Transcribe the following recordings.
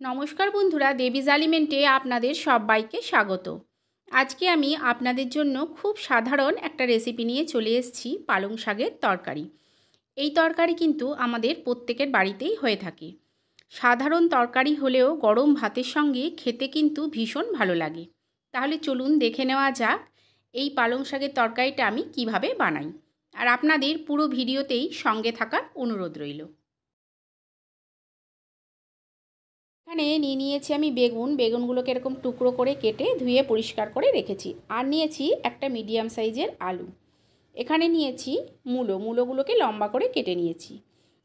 নমস্কার বন্ধুরা, দেবীজ আলিমেন্টে আপনাদের সবাইকে স্বাগত। আজকে আমি আপনাদের জন্য খুব সাধারণ একটা রেসিপি নিয়ে চলে এসেছি, পালং শাকের তরকারি। এই তরকারি কিন্তু আমাদের প্রত্যেকের বাড়িতেই হয়ে থাকে। সাধারণ তরকারি হলেও গরম ভাতের সঙ্গে খেতে কিন্তু ভীষণ ভালো লাগে। তাহলে চলুন দেখে নেওয়া যাক এই পালং শাকের তরকারিটা আমি কিভাবে বানাই। আর আপনাদের পুরো ভিডিওতেই সঙ্গে থাকার অনুরোধ রইল। এখানে নিয়েছি আমি বেগুনগুলোকে এরকম টুকরো করে কেটে ধুয়ে পরিষ্কার করে রেখেছি। আর নিয়েছি একটা মিডিয়াম সাইজের আলু। এখানে নিয়েছি মূলোগুলোকে লম্বা করে কেটে নিয়েছি।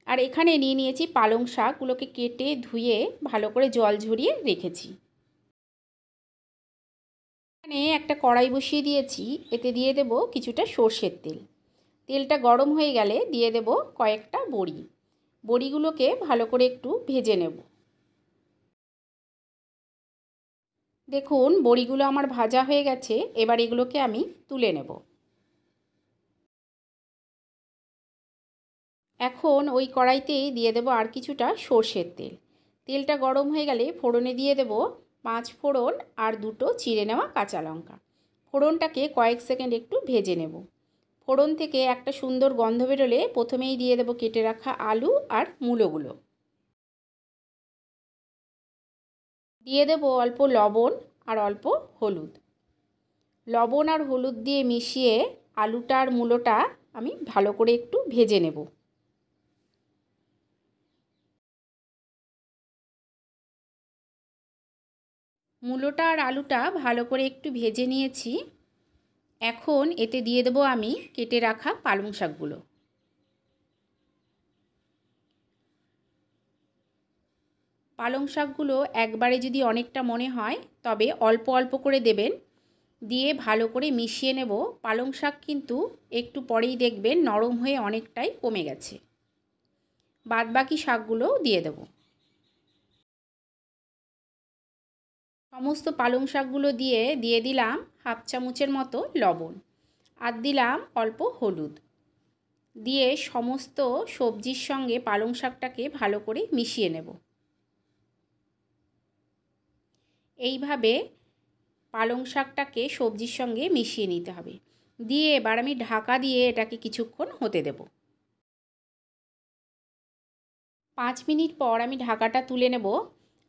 আর এখানে নিয়েছি পালং শাকগুলোকে কেটে ধুয়ে ভালো করে জল ঝরিয়ে রেখেছি। এখানে একটা কড়াই বসিয়ে দিয়েছি, এতে দিয়ে দেব কিছুটা সর্ষের তেল। তেলটা গরম হয়ে গেলে দিয়ে দেব কয়েকটা বড়িগুলোকে ভালো করে একটু ভেজে নেব। দেখুন বড়িগুলো আমার ভাজা হয়ে গেছে, এবার এগুলোকে আমি তুলে নেব। এখন ওই কড়াইতেই দিয়ে দেব আর কিছুটা সর্ষের তেল। তেলটা গরম হয়ে গেলে ফোড়নে দিয়ে দেব 5 ফোড়ন আর 2টো চিড়ে নেওয়া কাঁচা লঙ্কা। ফোড়নটাকে কয়েক সেকেন্ড একটু ভেজে নেব। ফোড়ন থেকে একটা সুন্দর গন্ধ বেরোলে প্রথমেই দিয়ে দেব কেটে রাখা আলু আর মূলোগুলো। দিয়ে দেব অল্প লবণ আর অল্প হলুদ। লবণ আর হলুদ দিয়ে মিশিয়ে আলুটা আর মূলোটা আমি ভালো করে একটু ভেজে নেব। মূলোটা আর আলুটা ভালো করে একটু ভেজে নিয়েছি। এখন এতে দিয়ে দেবো আমি কেটে রাখা পালং শাকগুলো। পালং শাকগুলো একবারে যদি অনেকটা মনে হয় তবে অল্প অল্প করে দেবেন। দিয়ে ভালো করে মিশিয়ে নেব। পালং শাক কিন্তু একটু পরেই দেখবেন নরম হয়ে অনেকটাই কমে গেছে। বাদবাকি শাকগুলোও দিয়ে দেব। সমস্ত পালং শাকগুলো দিয়ে দিলাম হাফ চামচের মতো লবণ আর দিলাম অল্প হলুদ। দিয়ে সমস্ত সবজির সঙ্গে পালং শাকটাকে ভালো করে মিশিয়ে নেব। এইভাবে পালং শাকটাকে সবজির সঙ্গে মিশিয়ে নিতে হবে। দিয়ে এবার আমি ঢাকা দিয়ে এটাকে কিছুক্ষণ হতে দেব। 5 মিনিট পর আমি ঢাকাটা তুলে নেব।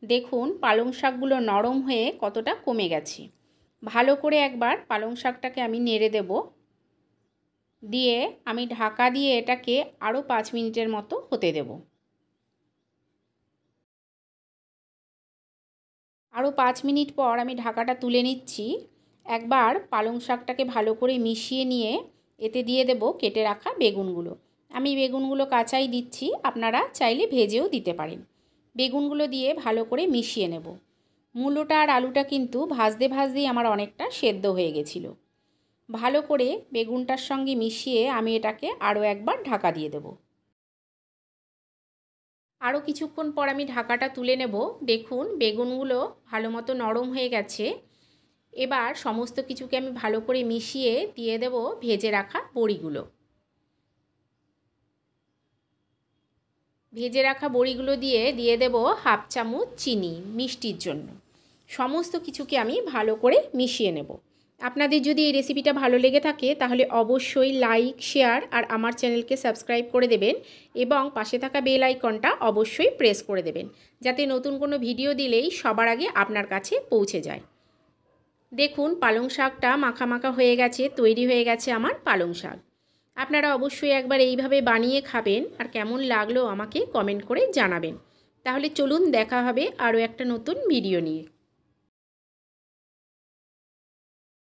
দেখুন পালং শাকগুলো নরম হয়ে কতটা কমে গেছে। ভালো করে একবার পালং শাকটাকে আমি নেড়ে দেব। দিয়ে আমি ঢাকা দিয়ে এটাকে আরও 5 মিনিটের মতো হতে দেব। আরও 5 মিনিট পর আমি ঢাকাটা তুলে নিচ্ছি। একবার পালং শাকটাকে ভালো করে মিশিয়ে নিয়ে এতে দিয়ে দেব কেটে রাখা বেগুনগুলো। আমি বেগুনগুলো কাঁচাই দিচ্ছি, আপনারা চাইলে ভেজেও দিতে পারেন। বেগুনগুলো দিয়ে ভালো করে মিশিয়ে নেব। মূলোটা আর আলুটা কিন্তু ভাজতেই আমার অনেকটা সেদ্ধ হয়ে গেছিলো। ভালো করে বেগুনটার সঙ্গে মিশিয়ে আমি এটাকে আরও একবার ঢাকা দিয়ে দেব। আরও কিছুক্ষণ পর আমি ঢাকাটা তুলে নেব। দেখুন বেগুনগুলো ভালো মতো নরম হয়ে গেছে। এবার সমস্ত কিছুকে আমি ভালো করে মিশিয়ে দিয়ে দেব ভেজে রাখা বড়িগুলো। ভেজে রাখা বড়িগুলো দিয়ে দেব হাফ চামচ চিনি মিষ্টির জন্য। সমস্ত কিছুকে আমি ভালো করে মিশিয়ে নেব। আপনাদের যদি এই রেসিপিটা ভালো লেগে থাকে তাহলে অবশ্যই লাইক, শেয়ার আর আমার চ্যানেলকে সাবস্ক্রাইব করে দেবেন এবং পাশে থাকা বেল আইকনটা অবশ্যই প্রেস করে দেবেন, যাতে নতুন কোনো ভিডিও দিলেই সবার আগে আপনার কাছে পৌঁছে যায়। দেখুন পালং শাকটা মাখা মাখা হয়ে গেছে, তৈরি হয়ে গেছে আমার পালং শাক। আপনারা অবশ্যই একবার এইভাবে বানিয়ে খাবেন আর কেমন লাগলো আমাকে কমেন্ট করে জানাবেন। তাহলে চলুন দেখা হবে আরও একটা নতুন ভিডিও নিয়ে।